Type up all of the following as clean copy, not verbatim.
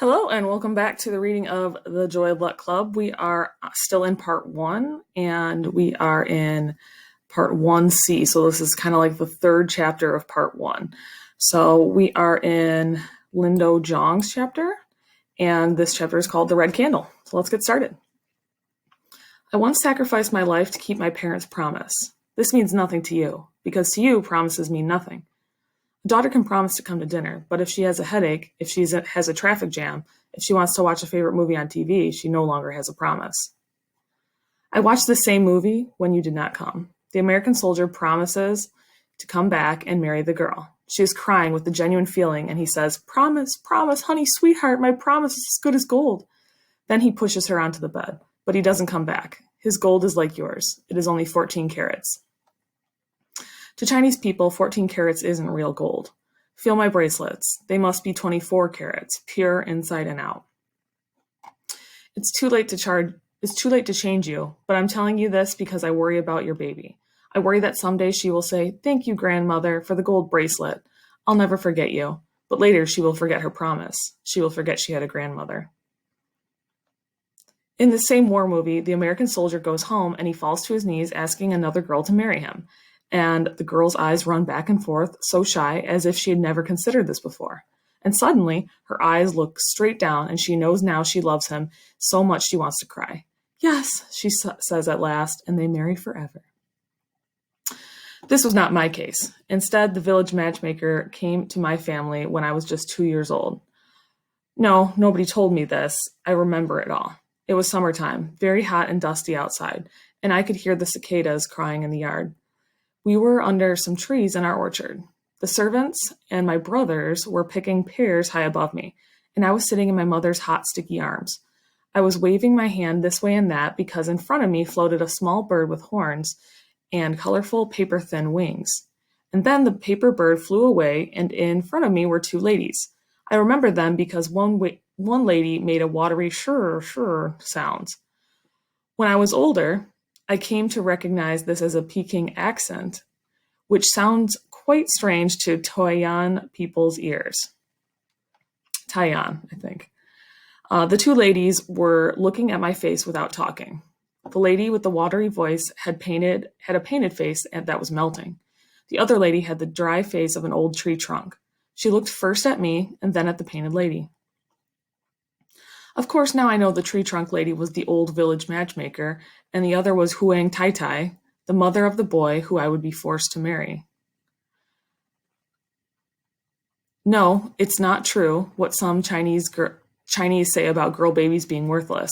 Hello, and welcome back to the reading of The Joy of Luck Club. We are still in part one, and we are in part 1C. So, this is kind of like the third chapter of part one. So, we are in Lindo Zhang's chapter, and this chapter is called The Red Candle. So, let's get started. I once sacrificed my life to keep my parents' promise. This means nothing to you, because to you, promises mean nothing. A daughter can promise to come to dinner, but if she has a headache, if she has a traffic jam, if she wants to watch a favorite movie on TV, she no longer has a promise. I watched the same movie when you did not come. The American soldier promises to come back and marry the girl. She is crying with the genuine feeling, and he says, "Promise, promise, honey, sweetheart, my promise is as good as gold." Then he pushes her onto the bed, but he doesn't come back. His gold is like yours. It is only 14 carats. To Chinese people, 14 carats isn't real gold. Feel my bracelets. They must be 24 carats, pure inside and out. It's too late to change you, but I'm telling you this because I worry about your baby. I worry that someday she will say, "Thank you, grandmother, for the gold bracelet. I'll never forget you." But later she will forget her promise. She will forget she had a grandmother. In the same war movie, the American soldier goes home and he falls to his knees asking another girl to marry him. And the girl's eyes run back and forth, so shy, as if she had never considered this before. And suddenly, her eyes look straight down, and she knows now she loves him so much she wants to cry. "Yes," she says at last, and they marry forever. This was not my case. Instead, the village matchmaker came to my family when I was just 2 years old. No, nobody told me this. I remember it all. It was summertime, very hot and dusty outside, and I could hear the cicadas crying in the yard. We were under some trees in our orchard. The servants and my brothers were picking pears high above me, and I was sitting in my mother's hot, sticky arms. I was waving my hand this way and that because in front of me floated a small bird with horns and colorful paper-thin wings. And then the paper bird flew away, and in front of me were two ladies. I remember them because one lady made a watery shur sound. When I was older, I came to recognize this as a Peking accent, which sounds quite strange to Taiyan people's ears. Taiyan, I think. The two ladies were looking at my face without talking. The lady with the watery voice had a painted face that was melting. The other lady had the dry face of an old tree trunk. She looked first at me and then at the painted lady. Of course, now I know the tree trunk lady was the old village matchmaker, and the other was Huang Tai, the mother of the boy who I would be forced to marry. No, it's not true what some Chinese say about girl babies being worthless.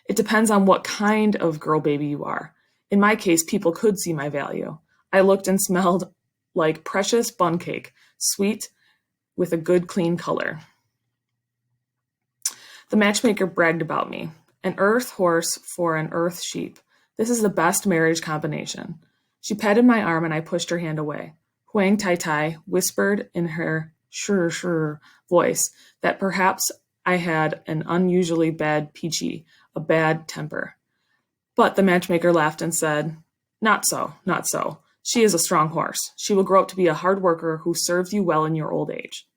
It depends on what kind of girl baby you are. In my case, people could see my value. I looked and smelled like precious bun cake, sweet with a good clean color. The matchmaker bragged about me. An earth horse for an earth sheep. This is the best marriage combination. She patted my arm and I pushed her hand away. Huang Tai whispered in her shur voice that perhaps I had an unusually bad peachy, a bad temper. But the matchmaker laughed and said, Not so, not so. She is a strong horse. She will grow up to be a hard worker who serves you well in your old age."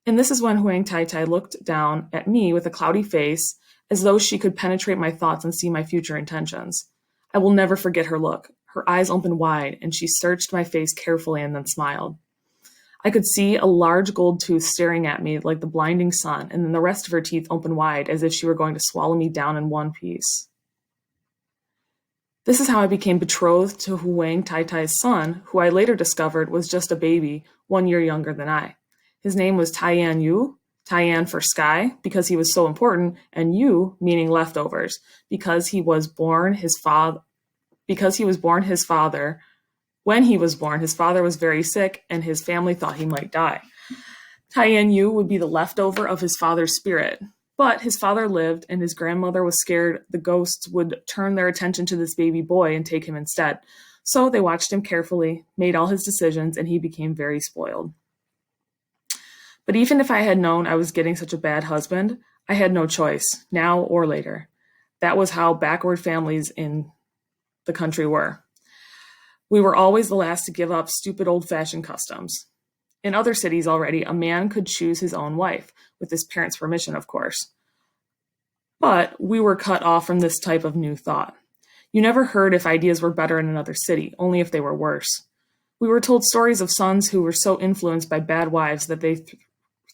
And this is when Huang Tai looked down at me with a cloudy face, as though she could penetrate my thoughts and see my future intentions. I will never forget her look. Her eyes opened wide, and she searched my face carefully and then smiled. I could see a large gold tooth staring at me like the blinding sun, and then the rest of her teeth opened wide, as if she were going to swallow me down in one piece. This is how I became betrothed to Huang Tai's son, who I later discovered was just a baby, 1 year younger than I. His name was Taiyan Yu, Taiyan for sky, because he was so important, and Yu, meaning leftovers, because when he was born, his father was very sick, and his family thought he might die. Taiyan Yu would be the leftover of his father's spirit. But his father lived, and his grandmother was scared the ghosts would turn their attention to this baby boy and take him instead. So they watched him carefully, made all his decisions, and he became very spoiled. But even if I had known I was getting such a bad husband, I had no choice, now or later. That was how backward families in the country were. We were always the last to give up stupid old-fashioned customs. In other cities already, a man could choose his own wife. with his parents' permission, of course. But we were cut off from this type of new thought. You never heard if ideas were better in another city, only if they were worse. We were told stories of sons who were so influenced by bad wives that they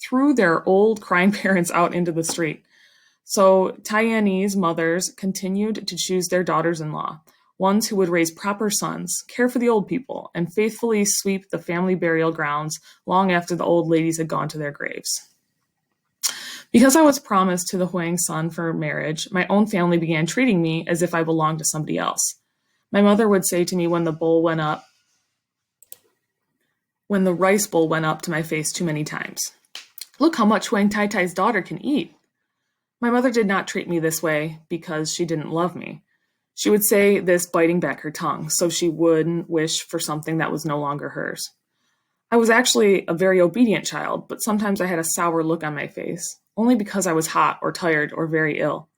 threw their old crying parents out into the street. So Taiyanese mothers continued to choose their daughters-in-law, ones who would raise proper sons, care for the old people, and faithfully sweep the family burial grounds long after the old ladies had gone to their graves. Because I was promised to the Huang son for marriage, my own family began treating me as if I belonged to somebody else. My mother would say to me when the rice bowl went up to my face too many times, "Look how much Huang Taitai's daughter can eat." My mother did not treat me this way because she didn't love me. She would say this biting back her tongue, so she wouldn't wish for something that was no longer hers. I was actually a very obedient child, but sometimes I had a sour look on my face, only because I was hot or tired or very ill.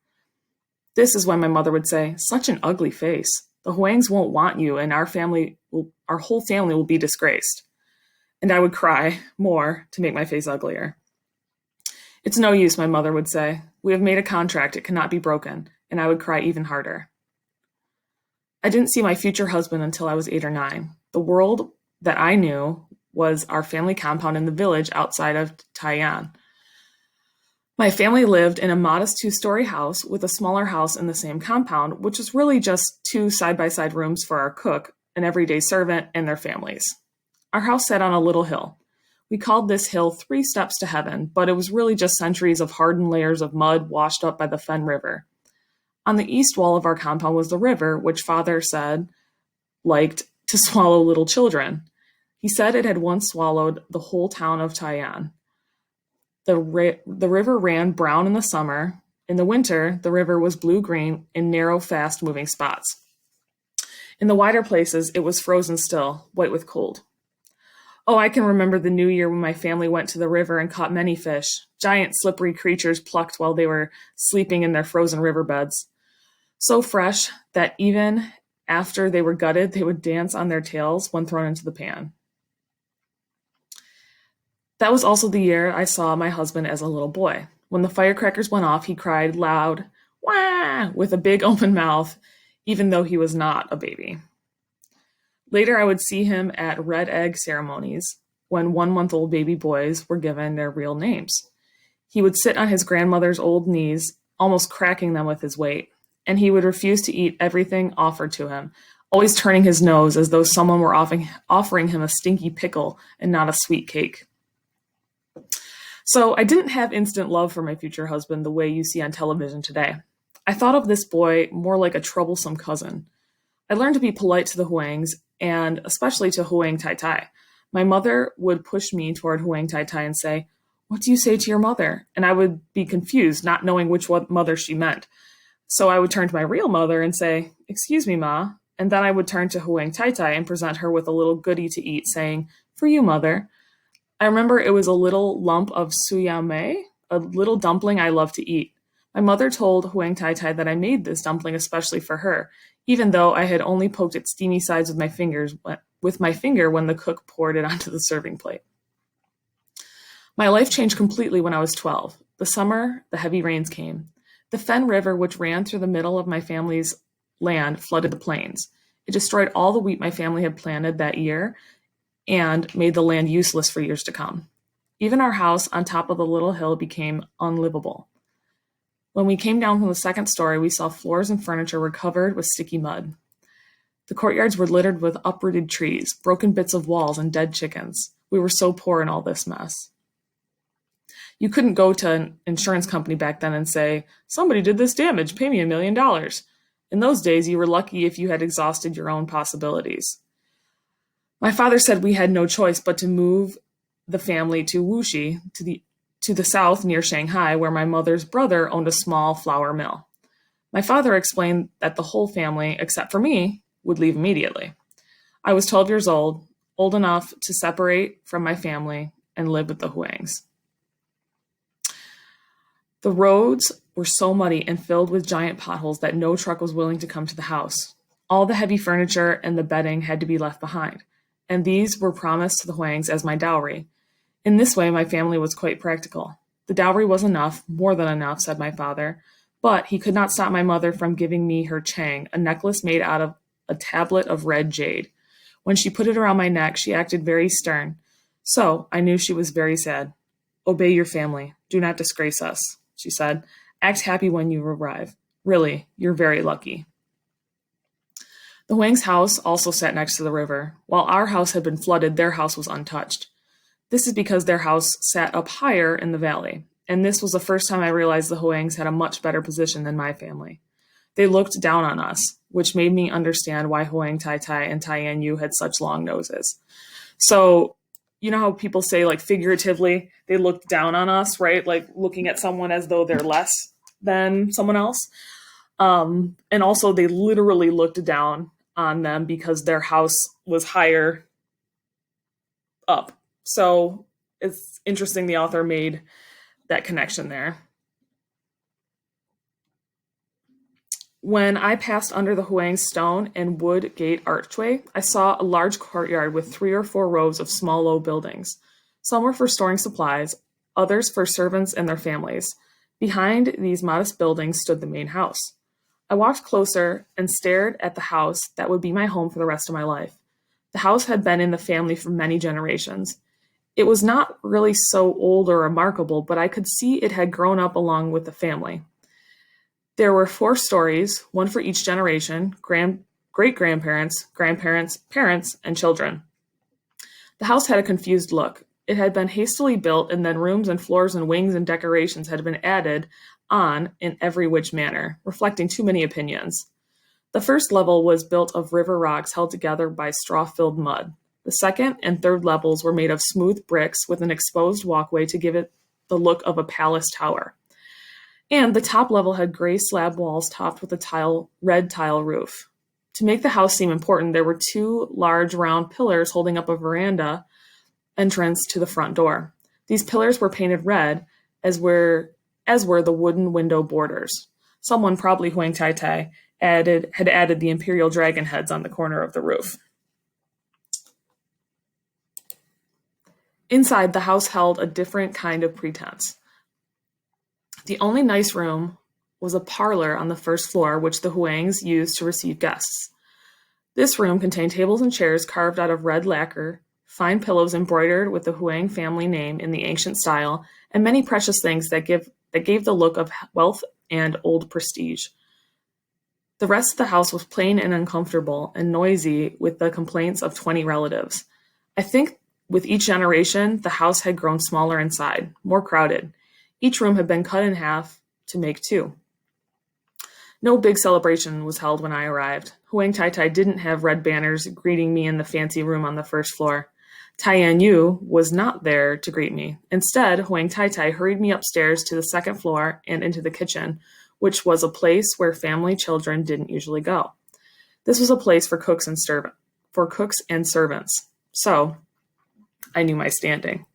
This is when my mother would say, "Such an ugly face. The Huangs won't want you, and our whole family will be disgraced." And I would cry more to make my face uglier. "It's no use," my mother would say. "We have made a contract, it cannot be broken," and I would cry even harder. I didn't see my future husband until I was 8 or 9. The world that I knew was our family compound in the village outside of Tai'an. My family lived in a modest 2-story house with a smaller house in the same compound, which was really just 2 side-by-side rooms for our cook, an everyday servant, and their families. Our house sat on a little hill. We called this hill 3 steps to heaven, but it was really just centuries of hardened layers of mud washed up by the Fen River. On the east wall of our compound was the river, which Father said liked to swallow little children. He said it had once swallowed the whole town of Tai'an. The river ran brown in the summer. In the winter, the river was blue-green in narrow, fast-moving spots. In the wider places, it was frozen still, white with cold. Oh, I can remember the new year when my family went to the river and caught many fish, giant slippery creatures plucked while they were sleeping in their frozen riverbeds. So fresh that even after they were gutted, they would dance on their tails when thrown into the pan. That was also the year I saw my husband as a little boy. When the firecrackers went off, he cried loud, "Wah!" with a big open mouth, even though he was not a baby. Later, I would see him at red egg ceremonies when 1-month-old baby boys were given their real names. He would sit on his grandmother's old knees, almost cracking them with his weight, and he would refuse to eat everything offered to him, always turning his nose as though someone were offering him a stinky pickle and not a sweet cake. So I didn't have instant love for my future husband the way you see on television today. I thought of this boy more like a troublesome cousin. I learned to be polite to the Huangs, and especially to Huang Taitai. My mother would push me toward Huang Taitai and say, "What do you say to your mother?" And I would be confused, not knowing which mother she meant. So I would turn to my real mother and say, "Excuse me, Ma." And then I would turn to Huang Taitai and present her with a little goodie to eat, saying, "For you, Mother." I remember it was a little lump of suyame, a little dumpling I love to eat. My mother told Huang Taitai that I made this dumpling especially for her, even though I had only poked its steamy sides with my finger when the cook poured it onto the serving plate. My life changed completely when I was 12. The summer, the heavy rains came. The Fen River, which ran through the middle of my family's land, flooded the plains. It destroyed all the wheat my family had planted that year and made the land useless for years to come. Even our house on top of the little hill became unlivable. When we came down from the second story, we saw floors and furniture were covered with sticky mud. The courtyards were littered with uprooted trees, broken bits of walls, and dead chickens. We were so poor in all this mess. You couldn't go to an insurance company back then and say, "Somebody did this damage, pay me $1 million." In those days, you were lucky if you had exhausted your own possibilities. My father said we had no choice but to move the family to Wuxi, to the south near Shanghai, where my mother's brother owned a small flour mill. My father explained that the whole family, except for me, would leave immediately. I was 12 years old enough to separate from my family and live with the Huangs. The roads were so muddy and filled with giant potholes that no truck was willing to come to the house. All the heavy furniture and the bedding had to be left behind, and these were promised to the Huangs as my dowry. In this way, my family was quite practical. The dowry was enough, more than enough, said my father, but he could not stop my mother from giving me her chang, a necklace made out of a tablet of red jade. When she put it around my neck, she acted very stern. So I knew she was very sad. Obey your family. Do not disgrace us, she said. Act happy when you arrive. Really, you're very lucky. The Huang's house also sat next to the river. While our house had been flooded, their house was untouched. This is because their house sat up higher in the valley, and this was the first time I realized the Huangs had a much better position than my family. They looked down on us, which made me understand why Huang Tai and Taiyan Yu had such long noses. So, you know how people say, like, figuratively, they looked down on us, right? Like looking at someone as though they're less than someone else. And also they literally looked down on them because their house was higher up. So it's interesting the author made that connection there. When I passed under the Huang stone and wood gate archway, I saw a large courtyard with 3 or 4 rows of small low buildings. Some were for storing supplies, others for servants and their families. Behind these modest buildings stood the main house. I walked closer and stared at the house that would be my home for the rest of my life. The house had been in the family for many generations. It was not really so old or remarkable, but I could see it had grown up along with the family. There were 4 stories, one for each generation, great-grandparents, grandparents, parents, and children. The house had a confused look. It had been hastily built, and then rooms and floors and wings and decorations had been added on in every which manner, reflecting too many opinions. The first level was built of river rocks held together by straw-filled mud. The second and third levels were made of smooth bricks with an exposed walkway to give it the look of a palace tower. And the top level had gray slab walls topped with a red tile roof. To make the house seem important, there were 2 large round pillars holding up a veranda entrance to the front door. These pillars were painted red, as were the wooden window borders. Someone, probably Huang Tai, had added the imperial dragon heads on the corner of the roof. Inside, the house held a different kind of pretense. The only nice room was a parlor on the first floor, which the Huangs used to receive guests. This room contained tables and chairs carved out of red lacquer, fine pillows embroidered with the Huang family name in the ancient style, and many precious things that gave the look of wealth and old prestige. The rest of the house was plain and uncomfortable and noisy with the complaints of 20 relatives. I think with each generation, the house had grown smaller inside, more crowded. Each room had been cut in half to make 2. No big celebration was held when I arrived. Huang Tai didn't have red banners greeting me in the fancy room on the first floor. Taiyan Yu was not there to greet me. Instead, Huang Tai hurried me upstairs to the second floor and into the kitchen, which was a place where family children didn't usually go. This was a place for cooks and servants. So I knew my standing.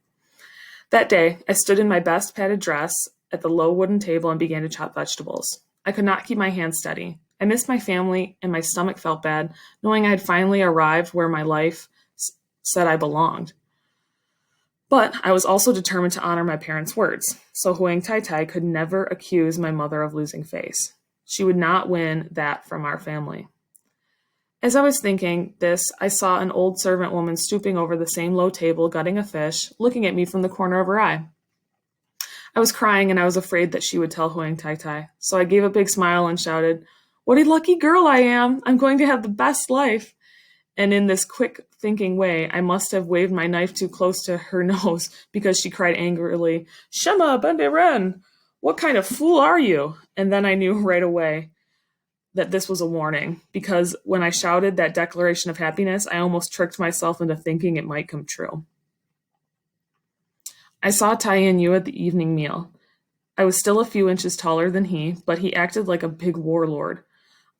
That day, I stood in my best padded dress at the low wooden table and began to chop vegetables. I could not keep my hands steady. I missed my family, and my stomach felt bad, knowing I had finally arrived where my life said I belonged. But I was also determined to honor my parents' words, so Huang Tai could never accuse my mother of losing face. She would not win that from our family. As I was thinking this, I saw an old servant woman stooping over the same low table, gutting a fish, looking at me from the corner of her eye. I was crying, and I was afraid that she would tell Huang Tai, so I gave a big smile and shouted, "What a lucky girl I am! I'm going to have the best life!" And in this quick thinking way, I must have waved my knife too close to her nose, because she cried angrily, "Shema Bende Ren! What kind of fool are you?" And then I knew right away that this was a warning, because when I shouted that declaration of happiness, I almost tricked myself into thinking it might come true. I saw Taiyan Yu at the evening meal. I was still a few inches taller than he, but he acted like a big warlord.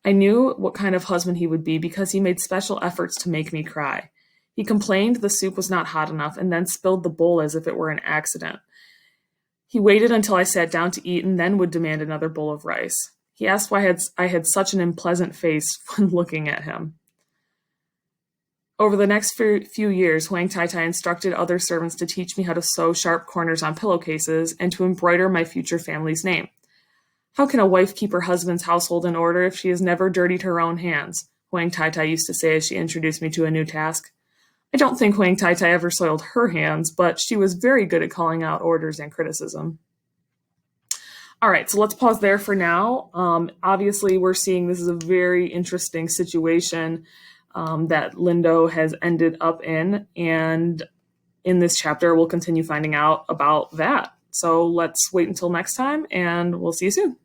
I knew what kind of husband he would be because he made special efforts to make me cry. He complained the soup was not hot enough and then spilled the bowl as if it were an accident. He waited until I sat down to eat and then would demand another bowl of rice. He asked why I had such an unpleasant face when looking at him. Over the next few years, Huang Taitai instructed other servants to teach me how to sew sharp corners on pillowcases and to embroider my future family's name. How can a wife keep her husband's household in order if she has never dirtied her own hands? Huang Taitai used to say as she introduced me to a new task. I don't think Huang Taitai ever soiled her hands, but she was very good at calling out orders and criticism. All right, so let's pause there for now. Obviously, we're seeing this is a very interesting situation that Lindo has ended up in, and in this chapter, we'll continue finding out about that. So let's wait until next time, and we'll see you soon.